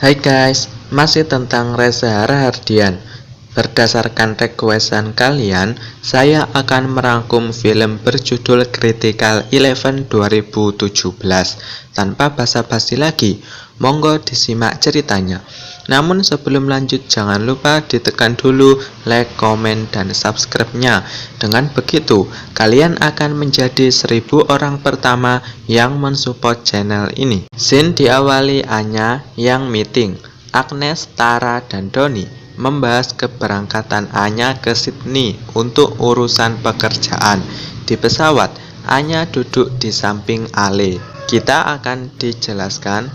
Hai guys, masih tentang Reza Rahardian. Berdasarkan requestan kalian, saya akan merangkum film berjudul Critical 11 2017. Tanpa basa-basi lagi, monggo disimak ceritanya. Namun sebelum lanjut, jangan lupa ditekan dulu like, komen, dan subscribe-nya. Dengan begitu, kalian akan menjadi 1000 orang pertama yang mensupport channel ini. Scene diawali Anya yang meeting. Agnes, Tara, dan Doni membahas keberangkatan Anya ke Sydney untuk urusan pekerjaan. Di pesawat, Anya duduk di samping Ale. Kita akan dijelaskan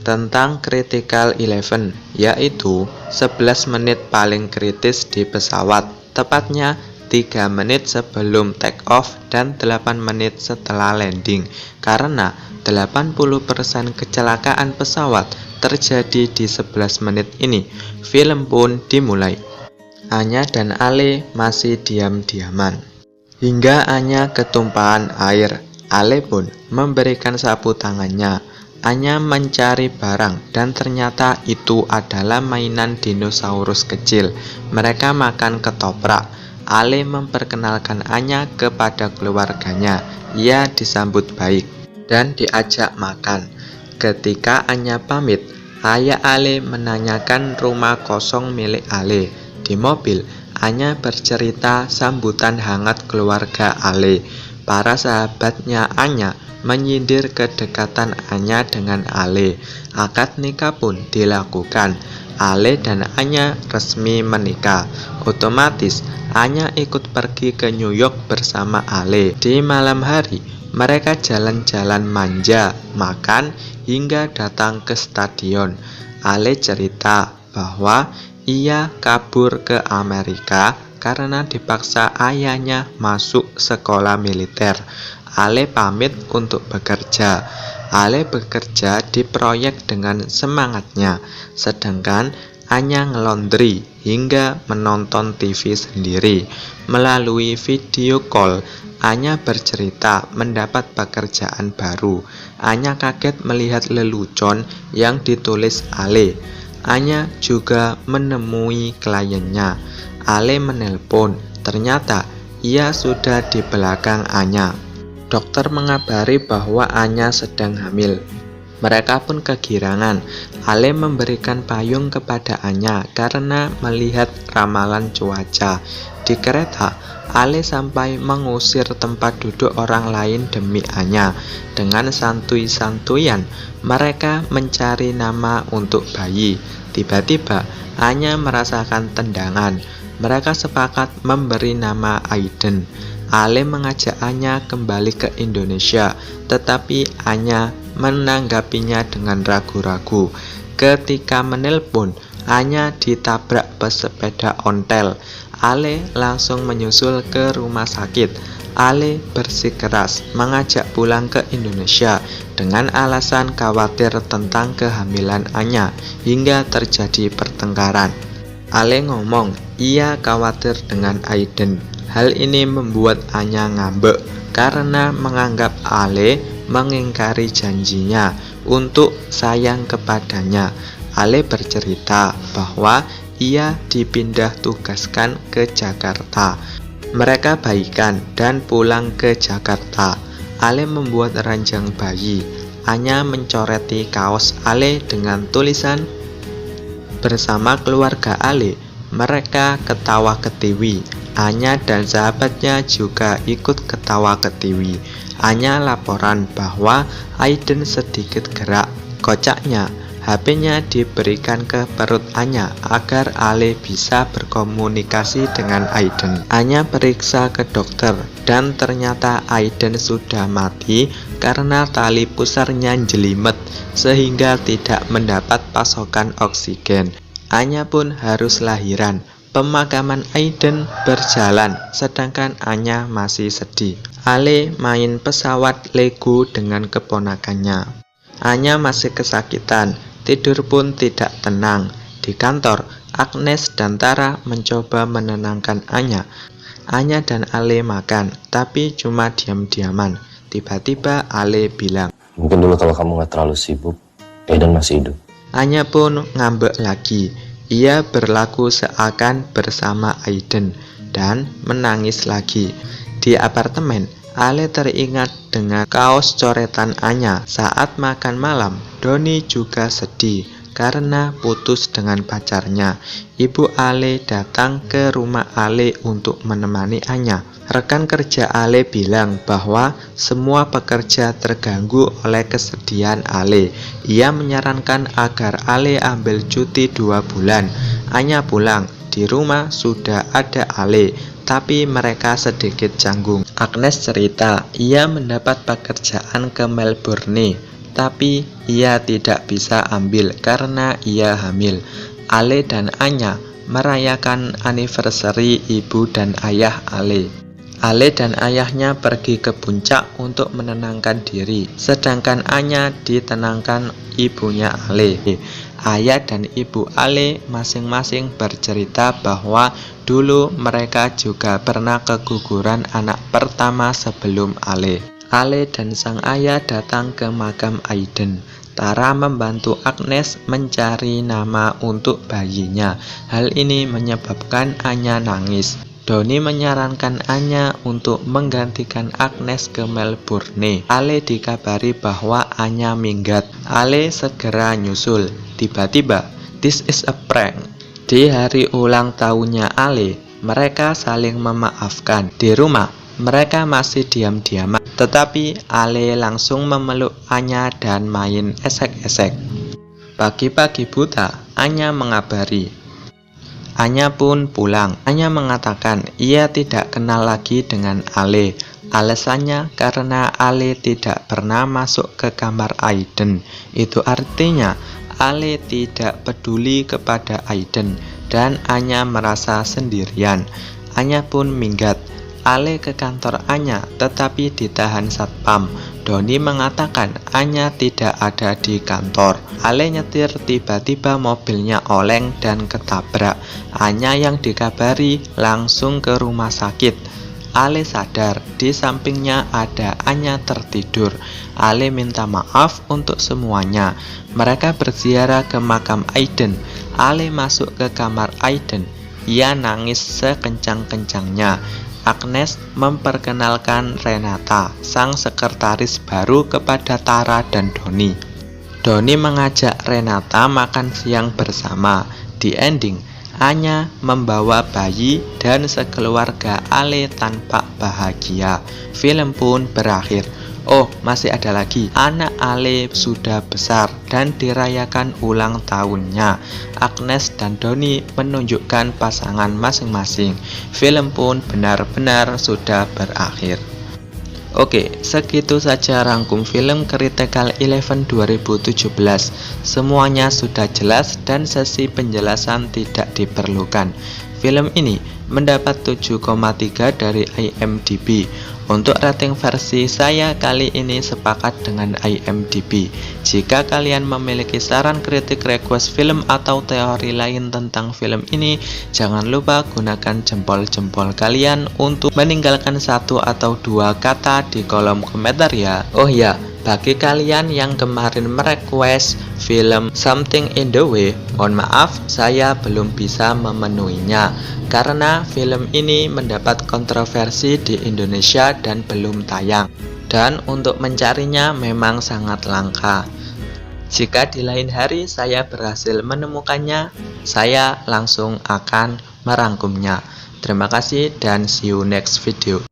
tentang Critical 11, yaitu 11 menit paling kritis di pesawat, tepatnya 3 menit sebelum take off dan 8 menit setelah landing, karena 80% kecelakaan pesawat terjadi di 11 menit ini. Film pun dimulai. Anya dan Ale masih diam-diaman hingga Anya ketumpahan air. Ale pun memberikan sapu tangannya. Anya mencari barang dan ternyata itu adalah mainan dinosaurus kecil. Mereka makan ketoprak. Ale memperkenalkan Anya kepada keluarganya. Ia disambut baik dan diajak makan. Ketika Anya pamit, ayah Ale menanyakan rumah kosong milik Ale. Di mobil, Anya bercerita sambutan hangat keluarga Ale. Para sahabatnya Anya menyindir kedekatan Anya dengan Ale. Akad nikah pun dilakukan. Ale dan Anya resmi menikah. Otomatis Anya ikut pergi ke New York bersama Ale. Di malam hari, mereka jalan-jalan manja, makan, hingga datang ke stadion. Ale cerita bahwa ia kabur ke Amerika karena dipaksa ayahnya masuk sekolah militer. Ale pamit untuk bekerja. Ale bekerja di proyek dengan semangatnya, sedangkan Anya ngelondri hingga menonton TV sendiri. Melalui video call, Anya bercerita mendapat pekerjaan baru. Anya kaget melihat lelucon yang ditulis Ale. Anya juga menemui kliennya. Ale menelpon, ternyata ia sudah di belakang Anya. Dokter mengabari bahwa Anya sedang hamil. Mereka pun kegirangan. Ale memberikan payung kepada Anya karena melihat ramalan cuaca. Di kereta, Ale sampai mengusir tempat duduk orang lain demi Anya. Dengan santuy-santuyan, mereka mencari nama untuk bayi. Tiba-tiba, Anya merasakan tendangan. Mereka sepakat memberi nama Aiden. Ale mengajak Anya kembali ke Indonesia, tetapi Anya menanggapinya dengan ragu-ragu. Ketika menelpon, Anya ditabrak pesepeda ontel. Ale langsung menyusul ke rumah sakit. Ale bersikeras mengajak pulang ke Indonesia dengan alasan khawatir tentang kehamilan Anya hingga terjadi pertengkaran. Ale ngomong ia khawatir dengan Aiden. Hal ini membuat Anya ngambek karena menganggap Ale mengingkari janjinya untuk sayang kepadanya. Ale bercerita bahwa ia dipindah tugaskan ke Jakarta. Mereka baikan dan pulang ke Jakarta. Ale membuat ranjang bayi. Anya mencoreti kaos Ale dengan tulisan bersama keluarga Ale. Mereka ketawa ketiwi. Anya dan sahabatnya juga ikut ketawa ketiwi. Anya laporan bahwa Aiden sedikit gerak. Kocaknya, HP-nya diberikan ke perut Anya agar Ale bisa berkomunikasi dengan Aiden. Anya periksa ke dokter dan ternyata Aiden sudah mati karena tali pusarnya jelimet sehingga tidak mendapat pasokan oksigen. Anya pun harus lahiran. Pemakaman Aiden berjalan, sedangkan Anya masih sedih. Ale main pesawat Lego dengan keponakannya. Anya masih kesakitan, tidur pun tidak tenang. Di kantor, Agnes dan Tara mencoba menenangkan Anya. Anya dan Ale makan, tapi cuma diam-diaman. Tiba-tiba Ale bilang, "Mungkin dulu kalau kamu gak terlalu sibuk, Aiden masih hidup." Anya pun ngambek lagi. Ia berlaku seakan bersama Aiden dan menangis lagi. Di apartemen, Ale teringat dengan kaos coretan Anya. Saat makan malam, Doni juga sedih karena putus dengan pacarnya. Ibu Ale datang ke rumah Ale untuk menemani Anya. Rekan kerja Ale bilang bahwa semua pekerja terganggu oleh kesedihan Ale. Ia menyarankan agar Ale ambil cuti 2 bulan. Anya pulang, di rumah sudah ada Ale, tapi mereka sedikit canggung. Agnes cerita, ia mendapat pekerjaan ke Melbourne, tapi ia tidak bisa ambil karena ia hamil. Ale dan Anya merayakan anniversary ibu dan ayah Ale. Ale dan ayahnya pergi ke puncak untuk menenangkan diri, sedangkan Anya ditenangkan ibunya Ale. Ayah dan ibu Ale masing-masing bercerita bahwa dulu mereka juga pernah keguguran anak pertama sebelum Ale. Ale dan sang ayah datang ke makam Aiden. Tara membantu Agnes mencari nama untuk bayinya. Hal ini menyebabkan Anya nangis. Doni menyarankan Anya untuk menggantikan Agnes ke Melbourne. Ale dikabari bahwa Anya minggat. Ale segera nyusul. Tiba-tiba, this is a prank. Di hari ulang tahunnya Ale, mereka saling memaafkan. Di rumah, mereka masih diam-diaman. Tetapi Ale langsung memeluk Anya dan main esek-esek. Pagi-pagi buta, Anya mengabari. Anya pun pulang. Anya mengatakan ia tidak kenal lagi dengan Ale. Alasannya karena Ale tidak pernah masuk ke kamar Aiden. Itu artinya Ale tidak peduli kepada Aiden dan Anya merasa sendirian. Anya pun minggat. Ale ke kantor Anya tetapi ditahan satpam. Doni mengatakan Anya tidak ada di kantor. Ale nyetir, tiba-tiba mobilnya oleng dan ketabrak. Anya yang dikabari langsung ke rumah sakit. Ale sadar, di sampingnya ada Anya tertidur. Ale minta maaf untuk semuanya. Mereka berziarah ke makam Aiden. Ale masuk ke kamar Aiden. Ia nangis sekencang-kencangnya. Agnes memperkenalkan Renata, sang sekretaris baru, kepada Tara dan Doni. Doni mengajak Renata makan siang bersama. Di ending, Anya membawa bayi dan sekeluarga Ale tampak bahagia. Film pun berakhir. Oh, masih ada lagi. Anak Ale sudah besar dan dirayakan ulang tahunnya. Agnes dan Doni menunjukkan pasangan masing-masing. Film pun benar-benar sudah berakhir. Oke, segitu saja rangkum film Critical 11 2017. Semuanya sudah jelas dan sesi penjelasan tidak diperlukan. Film ini mendapat 7,3 dari IMDb. Untuk rating versi saya kali ini sepakat dengan IMDb. Jika kalian memiliki saran, kritik, request film, atau teori lain tentang film ini, jangan lupa gunakan jempol-jempol kalian untuk meninggalkan 1 atau 2 kata di kolom komentar ya. Oh ya, bagi kalian yang kemarin merequest film Something in the Way, mohon maaf saya belum bisa memenuhinya karena film ini mendapat kontroversi di Indonesia dan belum tayang, dan untuk mencarinya memang sangat langka. Jika di lain hari saya berhasil menemukannya, saya langsung akan merangkumnya. Terima kasih dan see you next video.